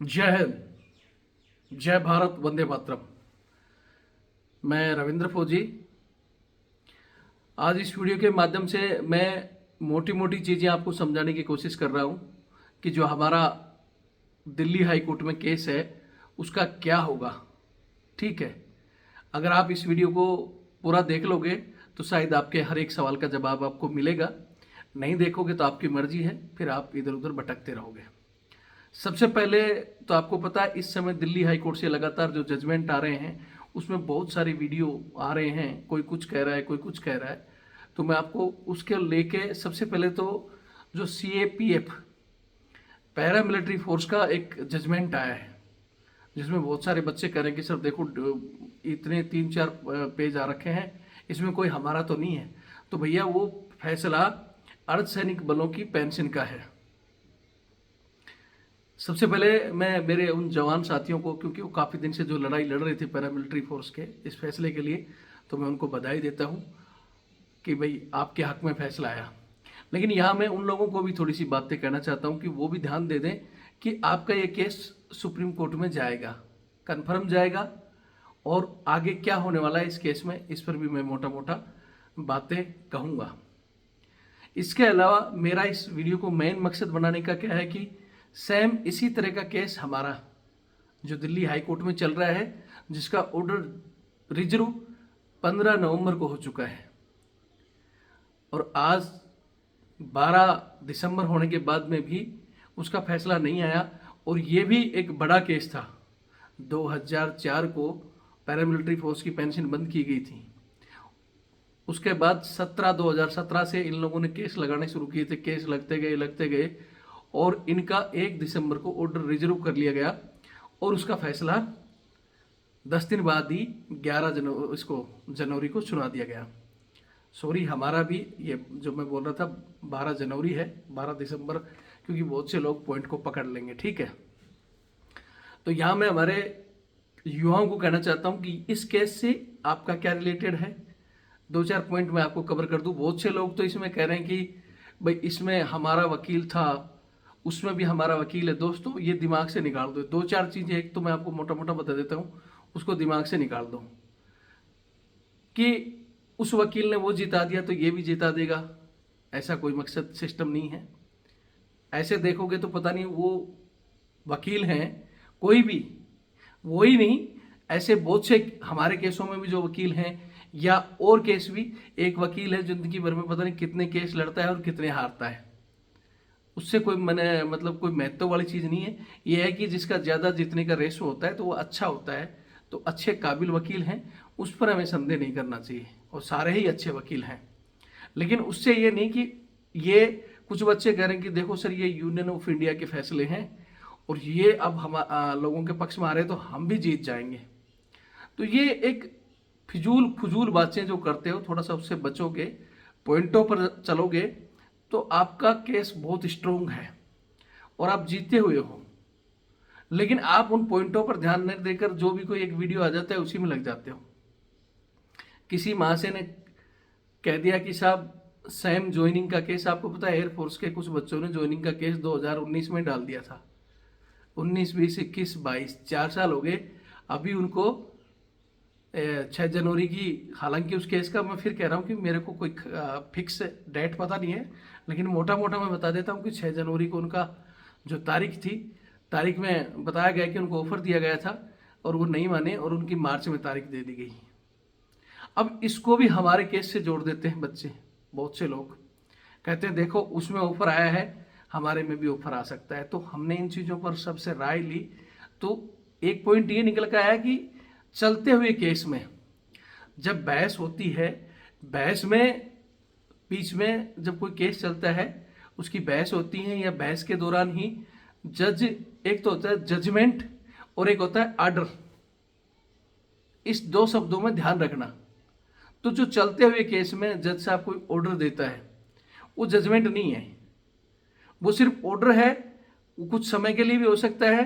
जय हिंद, जय भारत, वंदे मातरम। मैं रविंद्र फौजी। आज इस वीडियो के माध्यम से मैं मोटी मोटी चीज़ें आपको समझाने की कोशिश कर रहा हूँ कि जो हमारा दिल्ली हाई कोर्ट में केस है उसका क्या होगा। ठीक है, अगर आप इस वीडियो को पूरा देख लोगे तो शायद आपके हर एक सवाल का जवाब आपको मिलेगा। नहीं देखोगे तो आपकी मर्जी है, फिर आप इधर उधर भटकते रहोगे। सबसे पहले तो आपको पता है इस समय दिल्ली हाई कोर्ट से लगातार जो जजमेंट आ रहे हैं उसमें बहुत सारी वीडियो आ रहे हैं, कोई कुछ कह रहा है, कोई कुछ कह रहा है। तो मैं आपको उसके लेके सबसे पहले तो जो CAPF पैरा मिलिट्री फोर्स का एक जजमेंट आया है जिसमें बहुत सारे बच्चे कह रहे हैं कि सर देखो इतने 3-4 पेज आ रखे हैं, इसमें कोई हमारा तो नहीं है। तो भैया वो फैसला अर्धसैनिक बलों की पेंशन का है। सबसे पहले मैं मेरे उन जवान साथियों को, क्योंकि वो काफ़ी दिन से जो लड़ाई लड़ रहे थे पैरामिलिट्री फोर्स के इस फैसले के लिए, तो मैं उनको बधाई देता हूँ कि भाई आपके हक में फैसला आया। लेकिन यहाँ मैं उन लोगों को भी थोड़ी सी बातें कहना चाहता हूँ कि वो भी ध्यान दे दें कि आपका ये केस सुप्रीम कोर्ट में जाएगा, कन्फर्म जाएगा, और आगे क्या होने वाला है इस केस में, इस पर भी मैं मोटा मोटा बातें कहूँगा। इसके अलावा मेरा इस वीडियो को मेन मकसद बनाने का क्या है कि सेम इसी तरह का केस हमारा जो दिल्ली हाई कोर्ट में चल रहा है, जिसका ऑर्डर रिजर्व 15 नवंबर को हो चुका है और आज 12 दिसंबर होने के बाद में भी उसका फैसला नहीं आया। और ये भी एक बड़ा केस था। 2004 को पैरामिलिट्री फोर्स की पेंशन बंद की गई थी। उसके बाद 2017 से इन लोगों ने केस लगाने शुरू किए थे। केस लगते गए और इनका 1 दिसंबर को ऑर्डर रिजर्व कर लिया गया और उसका फैसला 10 दिन बाद ही 11 जनवरी को सुना दिया गया। सॉरी, हमारा भी ये जो मैं बोल रहा था 12 जनवरी है, 12 दिसंबर, क्योंकि बहुत से लोग पॉइंट को पकड़ लेंगे। ठीक है, तो यहाँ मैं हमारे युवाओं को कहना चाहता हूँ कि इस केस से आपका क्या रिलेटेड है, 2-4 पॉइंट मैं आपको कवर कर दूँ। बहुत से लोग तो इसमें कह रहे हैं कि भाई इसमें हमारा वकील था, उसमें भी हमारा वकील है। दोस्तों ये दिमाग से निकाल दो। 2-4 चीज़ें, एक तो मैं आपको मोटा मोटा बता देता हूँ, उसको दिमाग से निकाल दो कि उस वकील ने वो जिता दिया तो ये भी जिता देगा, ऐसा कोई मकसद सिस्टम नहीं है। ऐसे देखोगे तो पता नहीं वो वकील हैं कोई भी, वो ही नहीं, ऐसे बहुत से हमारे केसों में भी जो वकील हैं, या और केस भी, एक वकील है जिंदगी भर में पता नहीं कितने केस लड़ता है और कितने हारता है। उससे कोई मैंने मतलब कोई महत्व वाली चीज़ नहीं है। ये है कि जिसका ज़्यादा जीतने का रेशो होता है तो वो अच्छा होता है। तो अच्छे काबिल वकील हैं, उस पर हमें संदेह नहीं करना चाहिए, और सारे ही अच्छे वकील हैं। लेकिन उससे ये नहीं कि ये कुछ बच्चे कह रहे हैं कि देखो सर ये यूनियन ऑफ इंडिया के फैसले हैं और ये अब हम लोगों के पक्ष में आ रहे हैं तो हम भी जीत जाएंगे। तो ये एक फिजूल फजूल बातें जो करते हो, थोड़ा सा उससे बचोगे, पॉइंटों पर चलोगे तो आपका केस बहुत स्ट्रोंग है और आप जीते हुए हो। लेकिन आप उन पॉइंटों पर ध्यान नहीं देकर जो भी कोई एक वीडियो आ जाता है उसी में लग जाते हो। किसी महाशय ने कह दिया कि साहब सैम ज्वाइनिंग का केस, आपको पता है एयरफोर्स के कुछ बच्चों ने ज्वाइनिंग का केस 2019 में डाल दिया था। 19, 20, 21, 22 4 साल हो गए। अभी उनको 6 जनवरी की, हालांकि उस केस का मैं फिर कह रहा हूँ कि मेरे को कोई फिक्स डेट पता नहीं है, लेकिन मोटा मोटा मैं बता देता हूँ कि 6 जनवरी को उनका जो तारीख थी, तारीख में बताया गया कि उनको ऑफर दिया गया था और वो नहीं माने और उनकी मार्च में तारीख दे दी गई। अब इसको भी हमारे केस से जोड़ देते हैं बच्चे, बहुत से लोग कहते हैं देखो उसमें ऑफर आया है, हमारे में भी ऑफर आ सकता है। तो हमने इन चीज़ों पर सबसे राय ली तो एक पॉइंट ये निकल कर आया कि चलते हुए केस में जब बहस होती है, बहस में बीच में जब कोई केस चलता है उसकी बहस होती है, या बहस के दौरान ही जज, एक तो होता है जजमेंट और एक होता है आर्डर, इस 2 शब्दों में ध्यान रखना। तो जो चलते हुए केस में जज साहब कोई ऑर्डर देता है वो जजमेंट नहीं है, वो सिर्फ ऑर्डर है। वो कुछ समय के लिए भी हो सकता है,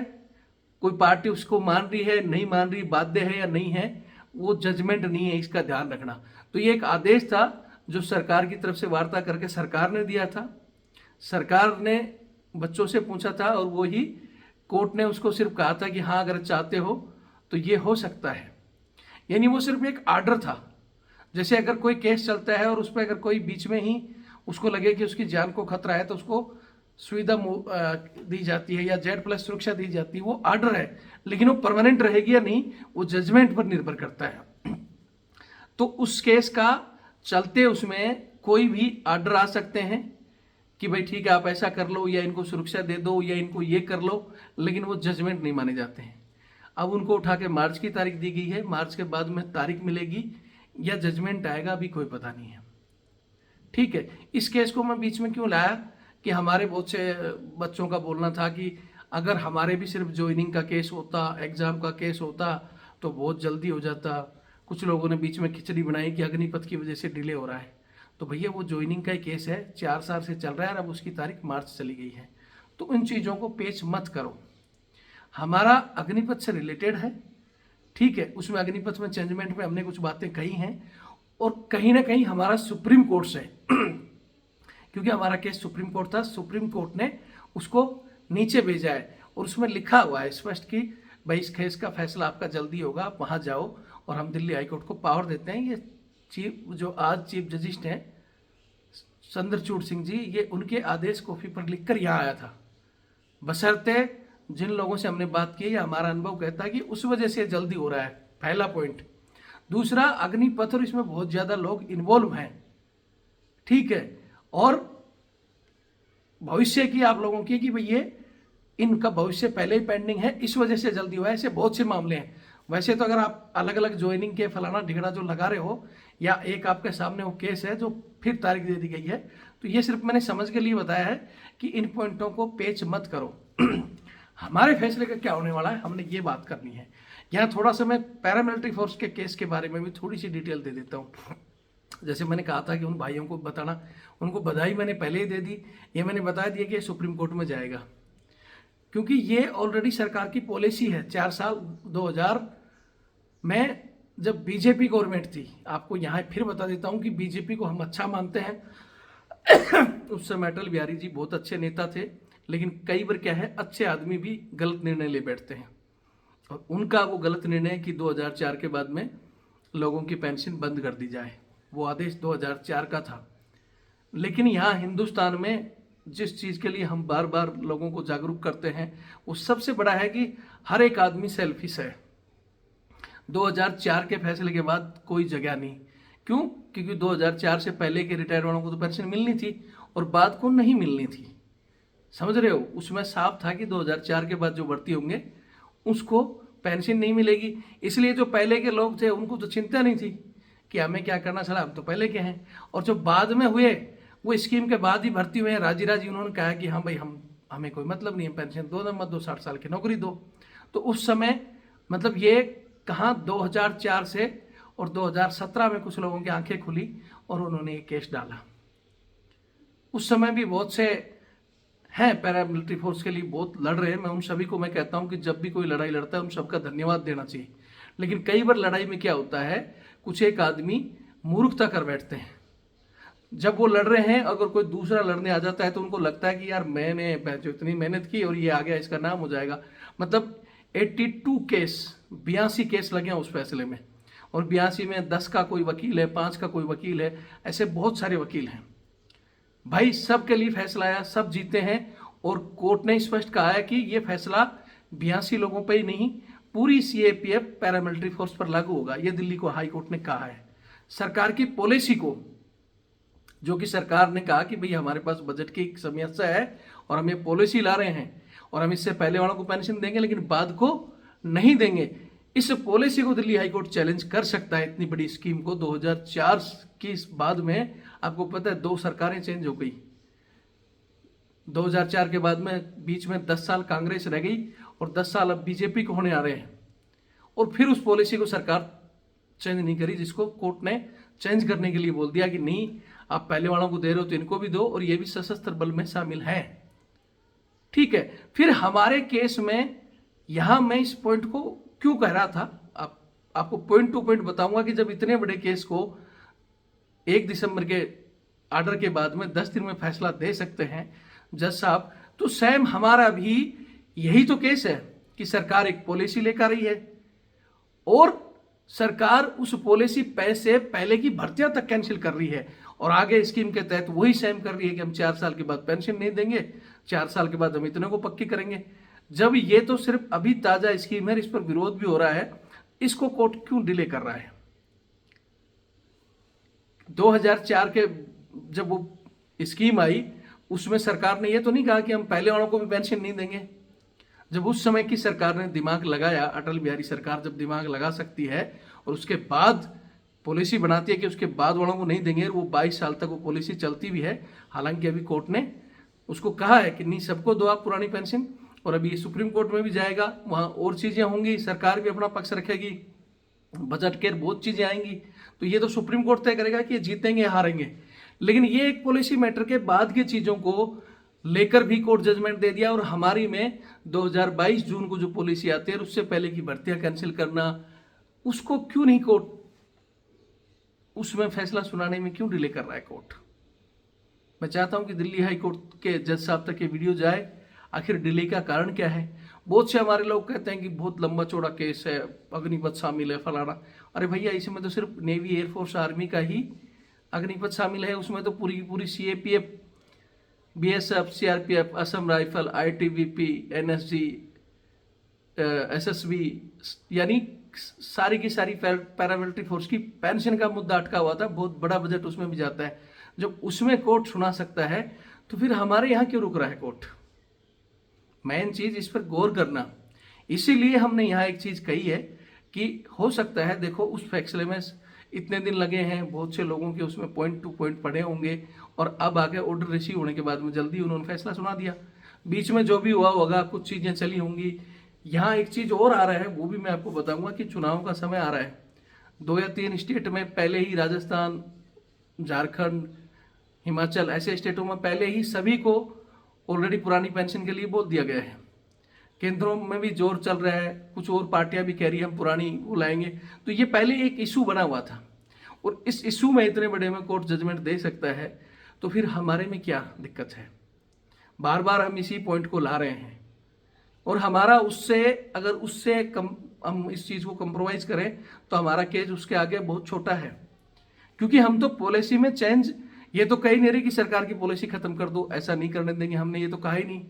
कोई पार्टी उसको मान रही है नहीं मान रही, बाध्य है या नहीं है, वो जजमेंट नहीं है, इसका ध्यान रखना। तो ये एक आदेश था जो सरकार की तरफ से वार्ता करके सरकार ने दिया था। सरकार ने बच्चों से पूछा था और वो ही कोर्ट ने उसको सिर्फ कहा था कि हाँ अगर चाहते हो तो ये हो सकता है, यानी वो सिर्फ एक आर्डर था। जैसे अगर कोई केस चलता है और उस पर अगर कोई बीच में ही उसको लगे कि उसकी जान को खतरा है तो उसको सुविधा दी जाती है या Z+ सुरक्षा दी जाती है, वो आर्डर है, लेकिन वो परमानेंट रहेगी या नहीं वो जजमेंट पर निर्भर करता है। तो उस केस का चलते उसमें कोई भी आर्डर आ सकते हैं कि भाई ठीक है आप ऐसा कर लो या इनको सुरक्षा दे दो या इनको ये कर लो, लेकिन वो जजमेंट नहीं माने जाते हैं। अब उनको उठा के मार्च की तारीख दी गई है, मार्च के बाद में तारीख मिलेगी या जजमेंट आएगा अभी कोई पता नहीं है। ठीक है, इस केस को मैं बीच में क्यों लाया कि हमारे बहुत से बच्चों का बोलना था कि अगर हमारे भी सिर्फ ज्वाइनिंग का केस होता, एग्जाम का केस होता तो बहुत जल्दी हो जाता। कुछ लोगों ने बीच में खिचड़ी बनाई कि अग्निपथ की वजह से डिले हो रहा है, तो भैया वो ज्वाइनिंग का ही केस है, 4 साल से चल रहा है और अब उसकी तारीख मार्च चली गई है। तो इन चीज़ों को पेश मत करो। हमारा अग्निपथ से रिलेटेड है, ठीक है, उसमें अग्निपथ में चेंजमेंट में हमने कुछ बातें कही हैं और कहीं ना कहीं हमारा सुप्रीम कोर्ट से क्योंकि हमारा केस सुप्रीम कोर्ट था, सुप्रीम कोर्ट ने उसको नीचे भेजा है और उसमें लिखा हुआ है स्पष्ट कि भाई इस केस का फैसला आपका जल्दी होगा, आप वहाँ जाओ। और हम दिल्ली हाईकोर्ट को पावर देते हैं। ये जो आज चीफ जस्टिस हैं चंद्रचूड़ सिंह जी, ये उनके आदेश कॉपी पर लिखकर यहाँ आया था। बशर्ते जिन लोगों से हमने बात की, हमारा अनुभव कहता है कि उस वजह से जल्दी हो रहा है, पहला पॉइंट। दूसरा, अग्निपथ और इसमें बहुत ज़्यादा लोग इन्वॉल्व हैं, ठीक है, और भविष्य की आप लोगों की कि भाई ये इनका भविष्य पहले ही पेंडिंग है, इस वजह से जल्दी हुआ है। ऐसे बहुत से मामले हैं। वैसे तो अगर आप अलग अलग ज्वाइनिंग के फलाना ढिगड़ा जो लगा रहे हो या एक आपके सामने वो केस है जो फिर तारीख दे दी गई है, तो ये सिर्फ मैंने समझ के लिए बताया है कि इन पॉइंटों को पेच मत करो। हमारे फैसले का क्या होने वाला है, हमने ये बात करनी है। यहाँ थोड़ा सा मैं पैरामिलिट्री फोर्स के केस के बारे में भी थोड़ी सी डिटेल दे देता हूँ। जैसे मैंने कहा था कि उन भाइयों को बताना, उनको बधाई मैंने पहले ही दे दी। ये मैंने बता दिया कि सुप्रीम कोर्ट में जाएगा, क्योंकि ये ऑलरेडी सरकार की पॉलिसी है। 4 साल 2000 में जब बीजेपी गवर्नमेंट थी, आपको यहाँ फिर बता देता हूँ कि बीजेपी को हम अच्छा मानते हैं। उस समय अटल बिहारी जी बहुत अच्छे नेता थे, लेकिन कई बार क्या है, अच्छे आदमी भी गलत निर्णय ले बैठते हैं। और उनका वो गलत निर्णय कि 2004 के बाद में लोगों की पेंशन बंद कर दी जाए, वो आदेश 2004 का था। लेकिन यहाँ हिंदुस्तान में जिस चीज़ के लिए हम बार बार लोगों को जागरूक करते हैं, वो सबसे बड़ा है कि हर एक आदमी सेल्फिश है। 2004 के फैसले के बाद कोई जगह नहीं। क्यों? क्योंकि 2004 से पहले के रिटायर वालों को तो पेंशन मिलनी थी और बाद को नहीं मिलनी थी। समझ रहे हो? उसमें साफ था कि 2004 के बाद जो भर्ती होंगे उसको पेंशन नहीं मिलेगी। इसलिए जो पहले के लोग थे उनको तो चिंता नहीं थी कि हमें क्या करना चला, हम तो पहले के हैं। और जो बाद में हुए वो स्कीम के बाद ही भर्ती हुए हैं, राजी राजी उन्होंने कहा कि हाँ भाई हमें कोई मतलब नहीं है, पेंशन दो, मत दो, 60 साल की नौकरी दो। तो उस समय मतलब ये कहाँ 2004 से और 2017 में कुछ लोगों की आंखें खुली और उन्होंने ये केस डाला। उस समय भी बहुत से हैं पैरामिलिट्री फोर्स के लिए बहुत लड़ रहे हैं। मैं उन सभी को मैं कहता हूं कि जब भी कोई लड़ाई लड़ता है उन सबका धन्यवाद देना चाहिए। लेकिन कई बार लड़ाई में क्या होता है, कुछ एक आदमी मूर्खता कर बैठते हैं। जब वो लड़ रहे हैं, अगर कोई दूसरा लड़ने आ जाता है तो उनको लगता है कि यार मैंने जो इतनी मेहनत की और ये आ गया, इसका नाम हो जाएगा। मतलब 82 केस 82 केस लगे हैं उस फैसले में, और 82 में 10 का कोई वकील है, 5 का कोई वकील है, ऐसे बहुत सारे वकील हैं भाई। सब के लिए फैसला आया, सब जीते हैं। और कोर्ट ने स्पष्ट कहा है कि ये फैसला 82 लोगों पर ही नहीं, पूरी CAPF पैरामिलिट्री फोर्स पर लागू होगा। ये दिल्ली को हाई कोर्ट ने कहा है। सरकार की पॉलिसी को, जो कि सरकार ने कहा कि भाई हमारे पास बजट की समस्या है और हम ये पॉलिसी ला रहे हैं और हम इससे पहले वालों को पेंशन देंगे लेकिन बाद को नहीं देंगे, इस पॉलिसी को दिल्ली हाई कोर्ट चैलेंज कर सकता है। इतनी बड़ी स्कीम को 2004 की बाद में, आपको पता है 2 सरकारें चेंज हो गई। 2004 के बाद में बीच में 10 साल कांग्रेस रह गई और 10 साल अब बीजेपी को होने आ रहे हैं, और फिर उस पॉलिसी को सरकार चेंज नहीं करी, जिसको कोर्ट ने चेंज करने के लिए बोल दिया कि नहीं, आप पहले वालों को दे रहे हो तो इनको भी दो, और ये भी सशस्त्र बल में शामिल है। ठीक है, फिर हमारे केस में यहां मैं इस पॉइंट को क्यों कह रहा था, आपको पॉइंट टू पॉइंट बताऊंगा कि जब इतने बड़े केस को 1 दिसंबर के ऑर्डर के बाद में 10 दिन में फैसला दे सकते हैं जज साहब, तो सेम हमारा भी यही तो केस है कि सरकार एक पॉलिसी लेकर रही है और सरकार उस पॉलिसी से पहले की भर्तियां तक कैंसिल कर रही है और आगे स्कीम के तहत वही सेम कर रही है कि हम 4 साल के बाद पेंशन नहीं देंगे, 4 साल के बाद हम इतने को पक्की करेंगे। जब ये तो सिर्फ अभी ताजा स्कीम है, इस पर विरोध भी हो रहा है, इसको कोर्ट क्यों डिले कर रहा है? 2004 के जब वो स्कीम आई उसमें सरकार ने ये तो नहीं कहा कि हम पहले वालों को भी पेंशन नहीं देंगे। जब उस समय की सरकार ने दिमाग लगाया, अटल बिहारी सरकार जब दिमाग लगा सकती है और उसके बाद पॉलिसी बनाती है कि उसके बाद वालों को नहीं देंगे, वो 22 साल तक वो पॉलिसी चलती भी है। हालांकि अभी कोर्ट ने उसको कहा है कि नहीं, सबको दो आप पुरानी पेंशन, और अभी ये सुप्रीम कोर्ट में भी जाएगा, वहाँ और चीज़ें होंगी, सरकार भी अपना पक्ष रखेगी, बजट के बहुत चीज़ें आएंगी, तो ये तो सुप्रीम कोर्ट तय करेगा कि ये जीतेंगे हारेंगे। लेकिन ये एक पॉलिसी मैटर के बाद की चीज़ों को लेकर भी कोर्ट जजमेंट दे दिया और हमारी में 2022 जून को जो पॉलिसी आती है उससे पहले की भर्तियां कैंसिल करना, उसको क्यों नहीं कोर्ट उसमें फैसला सुनाने में क्यों डिले कर रहा है कोर्ट? मैं चाहता हूं कि दिल्ली हाई कोर्ट के जज साहब तक ये वीडियो जाए, आखिर डिले का कारण क्या है। बहुत से हमारे लोग कहते हैं कि बहुत लंबा चौड़ा केस है, अग्निपथ शामिल है, फलाना। अरे भैया, इसमें तो सिर्फ नेवी, एयरफोर्स, आर्मी का ही अग्निपथ शामिल है, उसमें तो पूरी पूरी CAPF, BSF, CRPF, Assam rifle, ITBP, NSG, SSB, यानी सारी की सारी पैरामिलिट्री फोर्स की पेंशन का मुद्दा अटका हुआ था। बहुत बड़ा बजट उसमें भी जाता है। जब उसमें कोर्ट सुना सकता है तो फिर हमारे यहाँ क्यों रुक रहा है कोर्ट? मेन चीज इस पर गौर करना। इसीलिए हमने यहाँ एक चीज कही है कि हो सकता है, देखो उस फैसले में इतने दिन लगे हैं, बहुत से लोगों के उसमें पॉइंट टू पॉइंट पढ़े होंगे और अब आगे ऑर्डर रिसीव होने के बाद में जल्दी उन्होंने फैसला सुना दिया। बीच में जो भी हुआ होगा, कुछ चीजें चली होंगी। यहाँ एक चीज और आ रहा है, वो भी मैं आपको बताऊंगा कि चुनाव का समय आ रहा है। 2 या 3 स्टेट में पहले ही, राजस्थान, झारखंड, हिमाचल, ऐसे स्टेटों में पहले ही सभी को ऑलरेडी पुरानी पेंशन के लिए बोल दिया गया है। केंद्रों में भी जोर चल रहा है, कुछ और पार्टियां भी कह रही है हम पुरानी वो लाएंगे। तो ये पहले एक इशू बना हुआ था और इस इशू में इतने बड़े में कोर्ट जजमेंट दे सकता है, तो फिर हमारे में क्या दिक्कत है? बार बार हम इसी पॉइंट को ला रहे हैं और हमारा उससे, अगर उससे कम हम इस चीज़ को कंप्रोमाइज करें तो हमारा केस उसके आगे बहुत छोटा है। क्योंकि हम तो पॉलिसी में चेंज, ये तो कही नहीं रही कि सरकार की पॉलिसी खत्म कर दो, ऐसा नहीं करने देंगे, हमने ये तो कहा ही नहीं।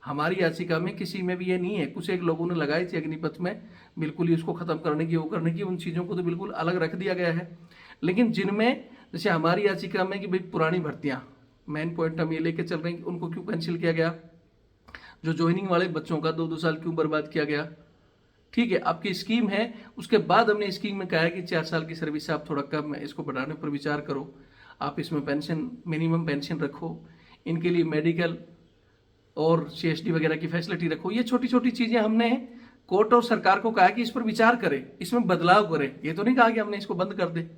हमारी याचिका में किसी में भी ये नहीं है। कुछ एक लोगों ने लगाई थी अग्निपथ में बिल्कुल ही उसको खत्म करने की, वो करने की, उन चीज़ों को तो बिल्कुल अलग रख दिया गया है। लेकिन जिनमें, जैसे हमारी याचिका में कि भाई पुरानी भर्तियां, मेन पॉइंट हम ये लेके चल रहे हैं कि उनको क्यों कैंसिल किया गया, जो ज्वाइनिंग वाले बच्चों का 2-2 साल क्यों बर्बाद किया गया। ठीक है, आपकी स्कीम है, उसके बाद हमने स्कीम में कहा है कि 4 साल की सर्विस आप थोड़ा कम है, इसको बढ़ाने पर विचार करो, आप इसमें पेंशन, मिनिमम पेंशन रखो, इनके लिए मेडिकल और सीएसडी वगैरह की फैसिलिटी रखो। ये छोटी छोटी चीजें हमने कोर्ट और सरकार को कहा कि इस पर विचार करें, इसमें बदलाव करें। ये तो नहीं कहा कि हमने इसको बंद कर दे।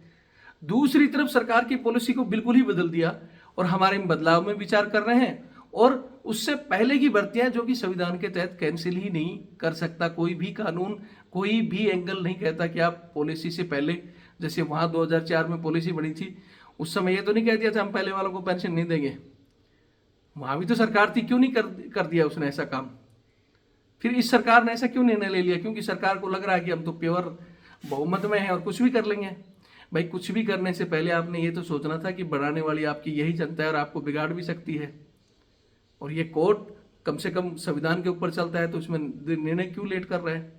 दूसरी तरफ सरकार की पॉलिसी को बिल्कुल ही बदल दिया और हमारे बदलाव में विचार कर रहे हैं। और उससे पहले की भर्तियां जो कि संविधान के तहत कैंसिल ही नहीं कर सकता कोई भी कानून, कोई भी एंगल नहीं कहता कि आप पॉलिसी से पहले, जैसे वहां 2004 में पॉलिसी बनी थी, उस समय ये तो नहीं कह दिया था हम पहले वालों को पेंशन नहीं देंगे। वहां भी तो सरकार थी, क्यों नहीं कर दिया उसने ऐसा काम? फिर इस सरकार ने ऐसा क्यों निर्णय ले लिया? क्योंकि सरकार को लग रहा है कि हम तो प्योर बहुमत में हैं और कुछ भी कर लेंगे। भाई, कुछ भी करने से पहले आपने ये तो सोचना था कि बढ़ाने वाली आपकी यही जनता है और आपको बिगाड़ भी सकती है। और ये कोर्ट कम से कम संविधान के ऊपर चलता है, तो इसमें निर्णय क्यों लेट कर रहे हैं?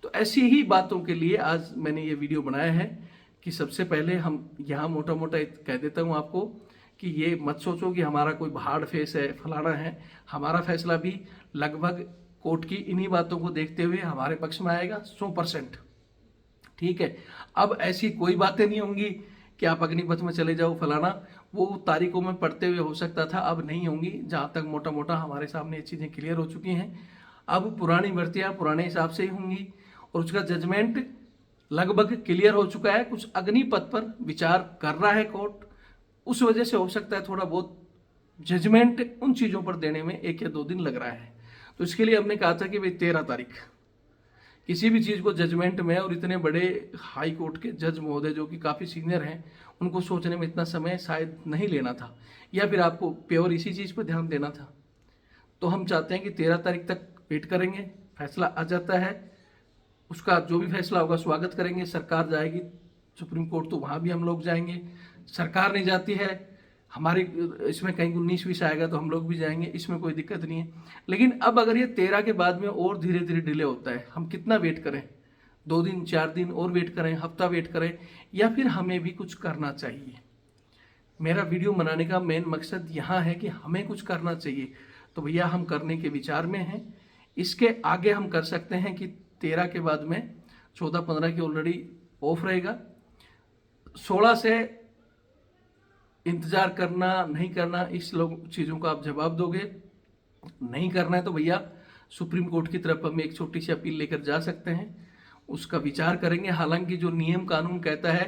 तो ऐसी ही बातों के लिए आज मैंने ये वीडियो बनाया है कि सबसे पहले हम यहाँ मोटा मोटा कह देता हूँ आपको कि ये मत सोचो कि हमारा कोई हार्ड फेस है, फलाना है। हमारा फैसला भी लगभग कोर्ट की इन्हीं बातों को देखते हुए हमारे पक्ष में आएगा 100%। ठीक है, अब ऐसी कोई बातें नहीं होंगी कि आप अग्निपथ में चले जाओ फलाना, वो तारीखों में पढ़ते हुए हो सकता था, अब नहीं होंगी। जहाँ तक मोटा मोटा हमारे सामने ये चीज़ें क्लियर हो चुकी हैं, अब पुरानी भर्तियाँ पुराने हिसाब से ही होंगी और उसका जजमेंट लगभग क्लियर हो चुका है। कुछ अग्निपथ पर विचार कर रहा है कोर्ट, उस वजह से हो सकता है थोड़ा बहुत जजमेंट उन चीज़ों पर देने में 1 या 2 दिन लग रहा है। तो इसके लिए हमने कहा था कि भाई 13 तारीख किसी भी चीज़ को जजमेंट में, और इतने बड़े हाई कोर्ट के जज महोदय जो कि काफ़ी सीनियर हैं, उनको सोचने में इतना समय शायद नहीं लेना था, या फिर आपको प्योर इसी चीज़ पर ध्यान देना था। तो हम चाहते हैं कि 13 तारीख तक वेट करेंगे, फैसला आ जाता है उसका जो भी फैसला होगा स्वागत करेंगे। सरकार जाएगी सुप्रीम कोर्ट तो वहाँ भी हम लोग जाएंगे। सरकार नहीं जाती है, हमारी इसमें कहीं 19-20 आएगा तो हम लोग भी जाएंगे, इसमें कोई दिक्कत नहीं है। लेकिन अब अगर ये 13 के बाद में और धीरे धीरे डिले होता है, हम कितना वेट करें? 2 दिन 4 दिन और वेट करें, हफ्ता वेट करें, या फिर हमें भी कुछ करना चाहिए? मेरा वीडियो बनाने का मेन मकसद यहाँ है कि हमें कुछ करना चाहिए। तो भैया हम करने के विचार में हैं। इसके आगे हम कर सकते हैं कि 13 के बाद में 14-15 की ऑलरेडी ऑफ रहेगा। 16 से इंतजार करना नहीं करना इस लोग चीज़ों का आप जवाब दोगे। नहीं करना है तो भैया सुप्रीम कोर्ट की तरफ हम एक छोटी सी अपील लेकर जा सकते हैं, उसका विचार करेंगे। हालांकि जो नियम कानून कहता है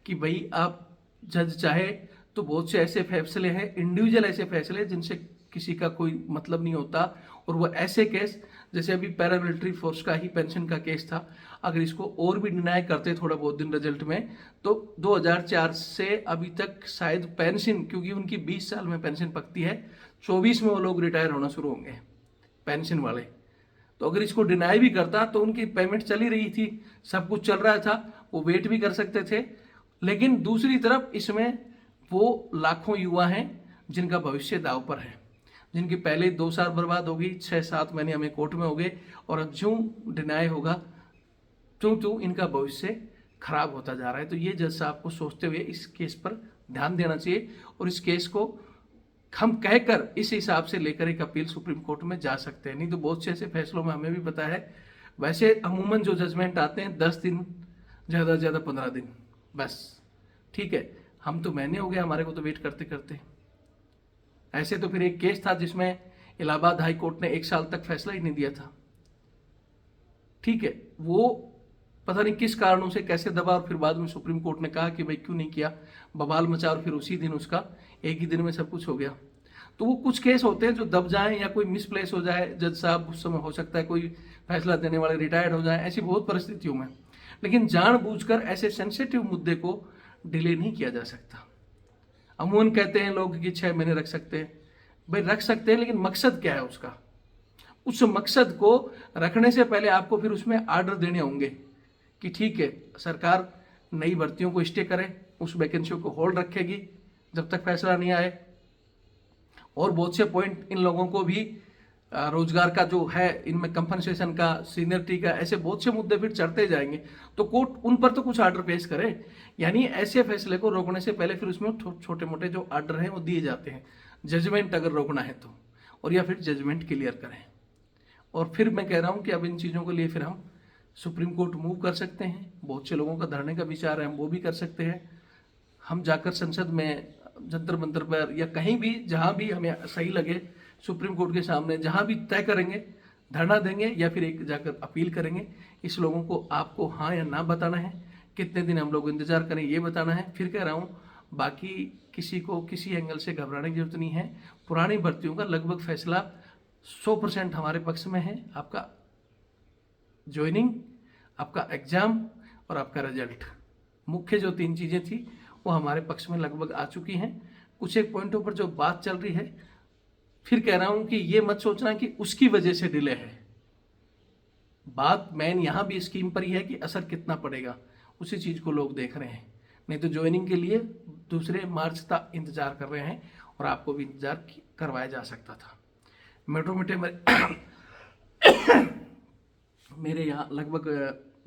कि भाई आप जज चाहे तो बहुत से ऐसे फैसले हैं, इंडिविजुअल ऐसे फैसले जिनसे किसी का कोई मतलब नहीं होता, और वो ऐसे केस जैसे अभी पैरामिलिट्री फोर्स का ही पेंशन का केस था, अगर इसको और भी डिनाई करते थोड़ा बहुत दिन रिजल्ट में तो 2004 से अभी तक शायद पेंशन, क्योंकि उनकी 20 साल में पेंशन पकती है, 24 में वो लोग रिटायर होना शुरू होंगे पेंशन वाले। तो अगर इसको डिनाई भी करता तो उनकी पेमेंट चली रही थी, सब कुछ चल रहा था, वो वेट भी कर सकते थे। लेकिन दूसरी तरफ इसमें वो लाखों युवा हैं जिनका भविष्य दाव पर है, जिनकी पहले 2 साल बर्बाद होगी, 6-7 महीने हमें कोर्ट में हो गए, और अब जो डिनाई होगा त्यों इनका भविष्य खराब होता जा रहा है। तो ये जज साहब को सोचते हुए इस केस पर ध्यान देना चाहिए, और इस केस को हम कहकर इस हिसाब से लेकर एक अपील सुप्रीम कोर्ट में जा सकते हैं। नहीं तो बहुत से ऐसे फैसलों में हमें भी पता है, वैसे अमूमन जो जजमेंट आते हैं 10 दिन, ज़्यादा से ज़्यादा 15 दिन बस, ठीक है। हम तो महीने हो गए हमारे को तो वेट करते करते। ऐसे तो फिर एक केस था जिसमें इलाहाबाद हाई कोर्ट ने 1 साल तक फैसला ही नहीं दिया था, ठीक है। वो पता नहीं किस कारणों से कैसे दबा, और फिर बाद में सुप्रीम कोर्ट ने कहा कि भाई क्यों नहीं किया, बवाल मचा, और फिर उसी दिन उसका एक ही दिन में सब कुछ हो गया। तो वो कुछ केस होते हैं जो दब जाएं या कोई मिसप्लेस हो जाए, जज साहब उस समय हो सकता है कोई फैसला देने वाले रिटायर्ड हो जाए, ऐसी बहुत परिस्थितियों में। लेकिन जानबूझकर ऐसे सेंसिटिव मुद्दे को डिले नहीं किया जा सकता। अमूमन कहते हैं लोग कि 6 महीने रख सकते हैं, भाई रख सकते हैं, लेकिन मकसद क्या है उसका? उस मकसद को रखने से पहले आपको फिर उसमें आर्डर देने होंगे कि ठीक है सरकार नई भर्तियों को स्टे करे, उस वैकेंसियों को होल्ड रखेगी जब तक फैसला नहीं आए, और बहुत से पॉइंट इन लोगों को भी रोजगार का जो है, इनमें कंपनसेशन का, सीनियरिटी का, ऐसे बहुत से मुद्दे फिर चढ़ते जाएंगे। तो कोर्ट उन पर तो कुछ आर्डर पेश करे, यानी ऐसे फैसले को रोकने से पहले फिर उसमें छोटे मोटे जो आर्डर हैं वो दिए जाते हैं, जजमेंट अगर रोकना है तो, और या फिर जजमेंट क्लियर करें। और फिर मैं कह रहा हूँ कि अब इन चीज़ों के लिए फिर हम सुप्रीम कोर्ट मूव कर सकते हैं। बहुत से लोगों का धरने का विचार है, हम वो भी कर सकते हैं। हम जाकर संसद में, जंतर मंतर पर, या कहीं भी जहाँ भी हमें सही लगे, सुप्रीम कोर्ट के सामने जहाँ भी तय करेंगे, धरना देंगे या फिर एक जाकर अपील करेंगे। इस लोगों को आपको हाँ या ना बताना है, कितने दिन हम लोग इंतजार करें ये बताना है। फिर कह रहा हूँ, बाकी किसी को किसी एंगल से घबराने की जरूरत नहीं है। पुरानी भर्तियों का लगभग फैसला 100% हमारे पक्ष में है। आपका ज्वाइनिंग, आपका एग्जाम और आपका रिजल्ट, मुख्य जो 3 चीज़ें थी वो हमारे पक्ष में लगभग आ चुकी हैं। कुछ एक पॉइंटों पर जो बात चल रही है, फिर कह रहा हूं कि ये मत सोचना कि उसकी वजह से डिले है। बात मेन यहां भी स्कीम पर ही है कि असर कितना पड़ेगा, उसी चीज को लोग देख रहे हैं। नहीं तो ज्वाइनिंग के लिए 2 मार्च तक इंतजार कर रहे हैं, और आपको भी इंतजार करवाया जा सकता था। मेट्रो मेरे यहाँ लगभग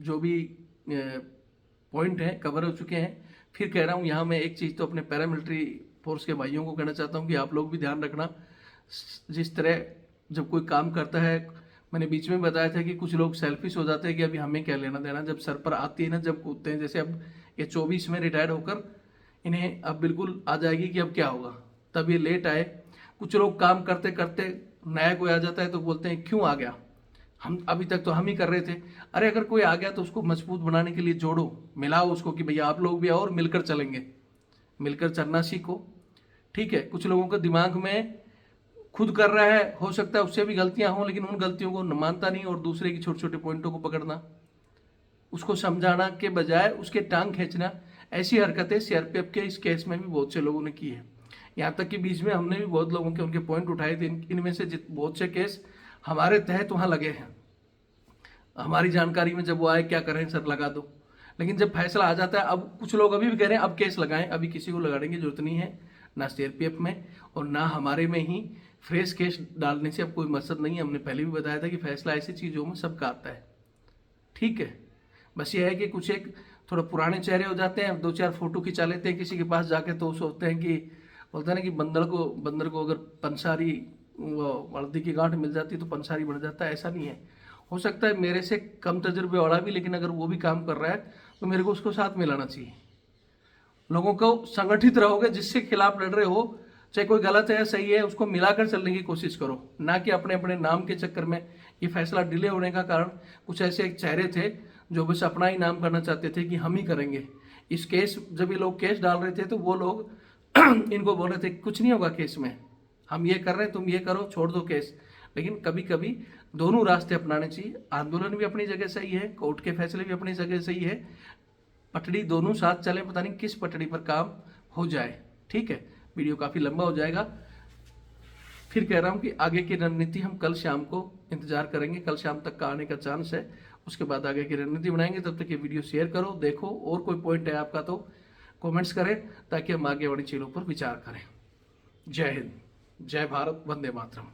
जो भी पॉइंट हैं कवर हो चुके हैं। फिर कह रहा हूँ, यहाँ मैं एक चीज़ तो अपने पैरामिलिट्री फोर्स के भाइयों को कहना चाहता हूँ कि आप लोग भी ध्यान रखना। जिस तरह जब कोई काम करता है, मैंने बीच में बताया था कि कुछ लोग सेल्फिश हो जाते हैं कि अभी हमें क्या लेना देना, जब सर पर आती है ना, जब कूदते हैं। जैसे अब ये 24 में रिटायर्ड होकर इन्हें अब बिल्कुल आ जाएगी कि अब क्या होगा, तब ये लेट आए। कुछ लोग काम करते करते नया कोई आ जाता है तो बोलते हैं क्यों आ गया, हम अभी तक तो हम ही कर रहे थे। अरे अगर कोई आ गया तो उसको मजबूत बनाने के लिए जोड़ो, मिलाओ उसको कि भैया आप लोग भी आओ और मिलकर चलेंगे, मिलकर चलना सीखो, ठीक है। कुछ लोगों के दिमाग में खुद कर रहा है, हो सकता है उससे भी गलतियां हों, लेकिन उन गलतियों को मानता नहीं और दूसरे की छोटे छोटे पॉइंटों को पकड़ना, उसको समझाना के बजाय उसके टांग खींचना, ऐसी हरकतें सीआरपीएफ के इस केस में भी बहुत से लोगों ने की है। यहाँ तक कि बीच में हमने भी बहुत लोगों के उनके पॉइंट उठाए थे। इनमें से बहुत से केस हमारे तहत वहाँ लगे हैं, हमारी जानकारी में जब वो आए क्या करें सर लगा दो, लेकिन जब फैसला आ जाता है, अब कुछ लोग अभी भी कह रहे हैं अब केस लगाएं, अभी किसी को लगाने की जरूरत नहीं है, ना सीआरपीएफ में और ना हमारे में ही फ्रेश केस डालने से अब कोई मकसद नहीं है। हमने पहले भी बताया था कि फैसला ऐसी चीज़ों में सबका आता है, ठीक है। बस ये है कि कुछ एक थोड़ा पुराने चेहरे हो जाते हैं, 2-4 फोटो खिंचा लेते हैं किसी के पास जाके, तो सोचते हैं कि बोलते हैं ना कि बंदर को अगर पंसारी वर्दी की गांठ मिल जाती तो पंसारी बन जाता है, ऐसा नहीं है। हो सकता है मेरे से कम तजुर्बे वाला भी, लेकिन अगर वो भी काम कर रहा है तो मेरे को उसको साथ में लाना चाहिए। लोगों को संगठित रहोगे, जिससे खिलाफ लड़ रहे हो, चाहे कोई गलत है या सही है, उसको मिलाकर चलने की कोशिश करो, ना कि अपने अपने नाम के चक्कर में। ये फैसला डिले होने का कारण कुछ ऐसे चेहरे थे जो बस अपना ही नाम करना चाहते थे कि हम ही करेंगे इस केस। जब ये लोग केस डाल रहे थे तो वो लोग इनको बोल रहे थे कुछ नहीं होगा केस में, हम ये कर रहे हैं, तुम ये करो, छोड़ दो केस। लेकिन कभी कभी दोनों रास्ते अपनाने चाहिए। आंदोलन भी अपनी जगह सही है, कोर्ट के फैसले भी अपनी जगह सही है, पटड़ी दोनों साथ चले, पता नहीं किस पटड़ी पर काम हो जाए, ठीक है। वीडियो काफ़ी लंबा हो जाएगा, फिर कह रहा हूँ कि आगे की रणनीति हम कल शाम को इंतजार करेंगे, कल शाम तक का आने का चांस है, उसके बाद आगे की रणनीति बनाएंगे। तब तक ये वीडियो शेयर करो, देखो, और कोई पॉइंट है आपका तो कमेंट्स करें, ताकि हम आगे वाली चीज़ों पर विचार करें। जय हिंद, जय भारत, वंदे मातरम।